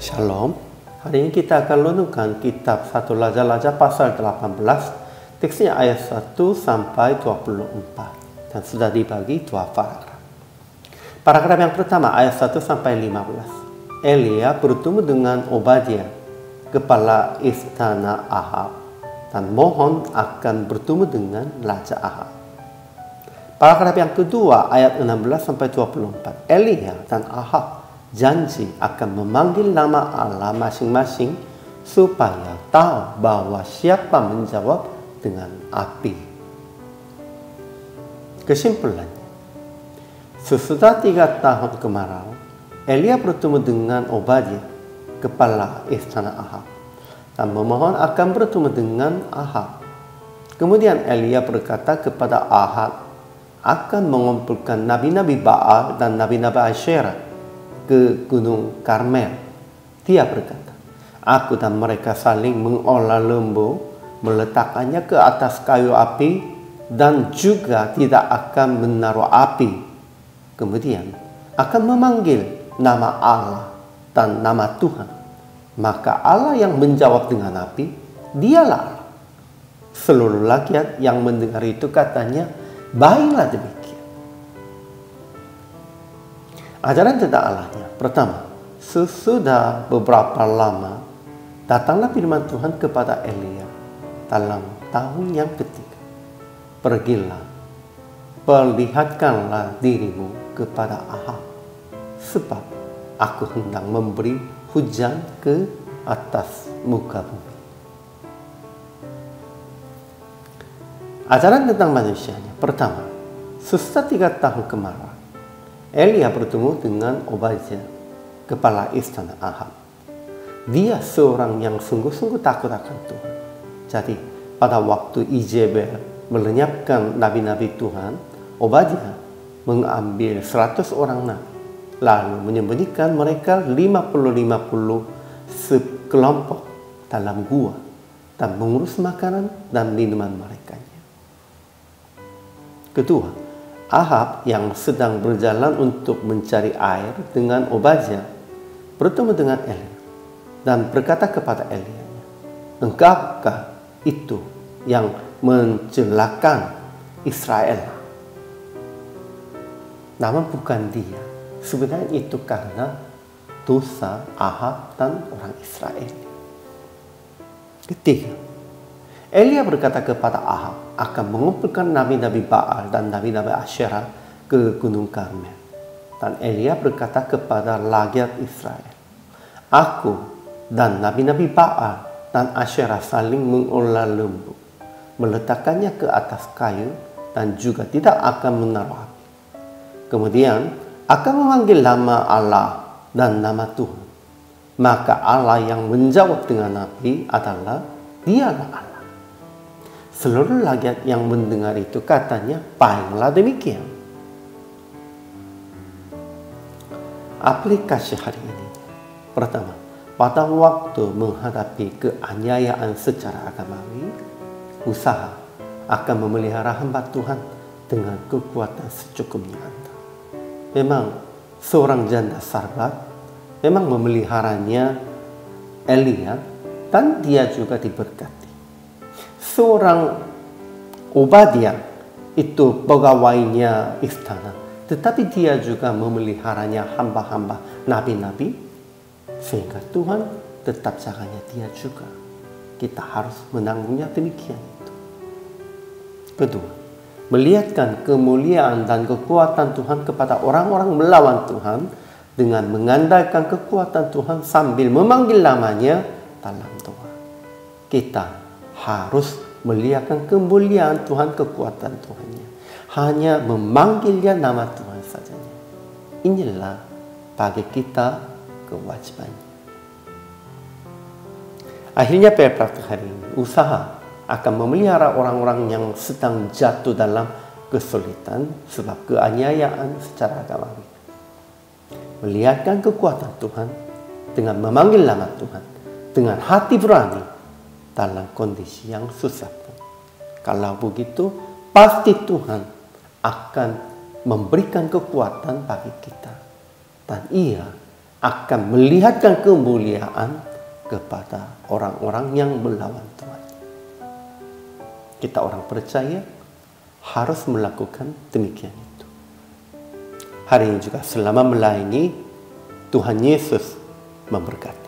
Shalom. Hari ini kita akan renungkan kitab 1 Raja-Raja pasal 18, teksnya ayat 1 sampai 24, dan sudah dibagi dua paragraf. Paragraf yang pertama ayat 1 sampai 15. Elia bertemu dengan Obadiah, kepala istana Ahab, dan mohon akan bertemu dengan Raja Ahab. Paragraf yang kedua ayat 16 sampai 24. Elia dan Ahab janji akan memanggil nama Allah masing-masing supaya tahu bahwa siapa menjawab dengan api. Kesimpulannya, sesudah 3 tahun kemarau, Elia bertemu dengan Obadiah, kepala istana Ahab, dan memohon akan bertemu dengan Ahab. Kemudian Elia berkata kepada Ahab akan mengumpulkan nabi-nabi Baal dan nabi-nabi Asyera ke Gunung Karmel. Dia berkata, aku dan mereka saling mengolah lembu, meletakkannya ke atas kayu api, dan juga tidak akan menaruh api. Kemudian akan memanggil nama Allah dan nama Tuhan. Maka Allah yang menjawab dengan api, dialah Allah. Seluruh rakyat yang mendengar itu katanya, baiklah demikian. Ajaran tentang Allahnya. Pertama, sesudah beberapa lama, datanglah firman Tuhan kepada Elia dalam tahun yang ketiga. Pergilah, perlihatkanlah dirimu kepada Ahab, sebab aku hendak memberi hujan ke atas muka bumi. Ajaran tentang manusianya. Pertama, sesudah 3 tahun kemarau, Elia bertemu dengan Obadiah, kepala istana Ahab. Dia seorang yang sungguh-sungguh takut akan Tuhan. Jadi, pada waktu Izebel melenyapkan nabi-nabi Tuhan, Obadiah mengambil 100 orang nabi, lalu menyembunyikan mereka 50-50 sekelompok dalam gua dan mengurus makanan dan minuman mereka. Kedua, Ahab yang sedang berjalan untuk mencari air dengan Obadiah bertemu dengan Elia dan berkata kepada Elia, engkaukah itu yang mencelakakan Israel? Namun bukan dia. Sebenarnya itu karena dosa Ahab dan orang Israel. Ketiga, Elia berkata kepada Ahab akan mengumpulkan nabi-nabi Baal dan nabi-nabi Asyera ke Gunung Karmel. Dan Elia berkata kepada rakyat Israel, aku dan nabi-nabi Baal dan Asyera saling mengolah lembu, meletakkannya ke atas kayu, dan juga tidak akan menaruh api. Kemudian akan memanggil nama Allah dan nama Tuhan. Maka Allah yang menjawab dengan api adalah dialah Allah. Seluruh rakyat yang mendengar itu katanya, baiklah demikian. Aplikasi hari ini. Pertama, pada waktu menghadapi keaniayaan secara agamawi, usaha akan memelihara hamba Tuhan dengan kekuatan secukupnya Anda. Memang seorang janda sarbat memang memeliharanya Elia, dan dia juga diberkati. Seorang Obadiah itu pegawainya istana, tetapi dia juga memeliharanya hamba-hamba nabi-nabi, sehingga Tuhan tetap jaganya dia juga. Kita harus menanggungnya demikian itu. Kedua, melihatkan kemuliaan dan kekuatan Tuhan kepada orang-orang melawan Tuhan dengan mengandalkan kekuatan Tuhan sambil memanggil namanya dalam doa. Kita harus melihatkan kemuliaan Tuhan, kekuatan Tuhannya. Hanya memanggilnya nama Tuhan saja. Inilah bagi kita kewajibannya. Akhirnya praktik hari ini, usaha akan memelihara orang-orang yang sedang jatuh dalam kesulitan sebab keaniayaan secara agamawi. Melihatkan kekuatan Tuhan dengan memanggil nama Tuhan, dengan hati berani dalam kondisi yang susah pun. Kalau begitu, pasti Tuhan akan memberikan kekuatan bagi kita. Dan Ia akan melihatkan kemuliaan kepada orang-orang yang melawan Tuhan. Kita orang percaya harus melakukan demikian itu. Hari ini juga selama melayani, Tuhan Yesus memberkati.